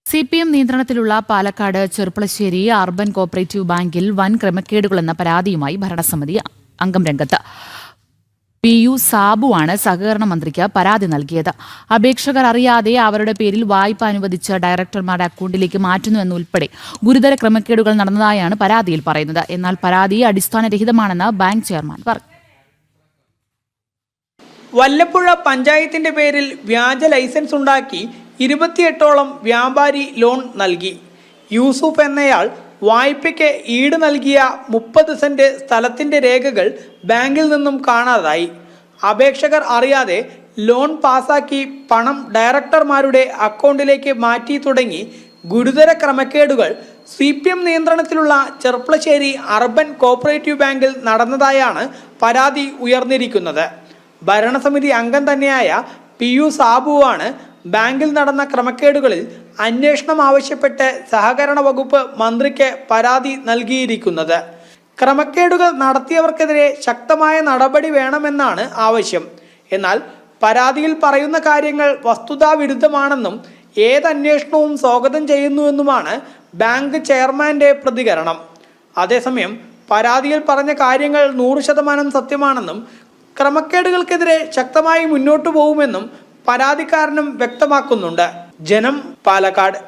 CPM നിയന്ത്രണത്തിലുള്ള Palakkad Cherpulassery urban cooperative ബാങ്കിൽ വൻ ക്രമക്കേടുകളെന്ന പരാതിയുമായി ഭരണസമിതി അംഗം രംഗത്ത്. PU സാബുവാണ് സഹകരണ മന്ത്രിക്ക് പരാതി നൽകിയത്. അപേക്ഷകർ അറിയാതെ അവരുടെ പേരിൽ വായ്പ അനുവദിച്ച് ഡയറക്ടർമാരുടെ അക്കൗണ്ടിലേക്ക് മാറ്റുന്നുവെന്നുൾപ്പെടെ ഗുരുതര ക്രമക്കേടുകൾ നടന്നതായാണ് പരാതിയിൽ പറയുന്നത്. എന്നാൽ പരാതി അടിസ്ഥാനരഹിതമാണെന്ന് ബാങ്ക് ചെയർമാൻ പറഞ്ഞു. വല്ലപ്പുഴ പഞ്ചായത്തിന്റെ പേരിൽ വ്യാജ ലൈസൻസ് ഉണ്ടാക്കി 28ഓളം വ്യാപാരി ലോൺ നൽകി. യൂസുഫ് എന്നയാൾ വായ്പയ്ക്ക് ഈട് നൽകിയ 30 സെന്റ് സ്ഥലത്തിന്റെ രേഖകൾ ബാങ്കിൽ നിന്നും കാണാതായി. അപേക്ഷകർ അറിയാതെ ലോൺ പാസാക്കി പണം ഡയറക്ടർമാരുടെ അക്കൗണ്ടിലേക്ക് മാറ്റി തുടങ്ങി ഗുരുതര ക്രമക്കേടുകൾ CPM നിയന്ത്രണത്തിലുള്ള ചെർപ്പളശ്ശേരി അർബൻ കോപ്പറേറ്റീവ് ബാങ്കിൽ നടന്നതായാണ് പരാതി ഉയർന്നിരിക്കുന്നത്. ഭരണസമിതി അംഗം തന്നെയായ PU സാബുവാണ് ബാങ്കിൽ നടന്ന ക്രമക്കേടുകളിൽ അന്വേഷണം ആവശ്യപ്പെട്ട് സഹകരണ വകുപ്പ് മന്ത്രിക്ക് പരാതി നൽകിയിരിക്കുന്നത്. ക്രമക്കേടുകൾ നടത്തിയവർക്കെതിരെ ശക്തമായ നടപടി വേണമെന്നാണ് ആവശ്യം. എന്നാൽ പരാതിയിൽ പറയുന്ന കാര്യങ്ങൾ വസ്തുതാവിരുദ്ധമാണെന്നും ഏതന്വേഷണവും സ്വാഗതം ചെയ്യുന്നുവെന്നുമാണ് ബാങ്ക് ചെയർമാന്റെ പ്രതികരണം. അതേസമയം പരാതിയിൽ പറഞ്ഞ കാര്യങ്ങൾ 100% സത്യമാണെന്നും ക്രമക്കേടുകൾക്കെതിരെ ശക്തമായി മുന്നോട്ടു പോകുമെന്നും പരാതിക്കാരനും വ്യക്തമാക്കുന്നുണ്ട്. ജനം, പാലക്കാട്.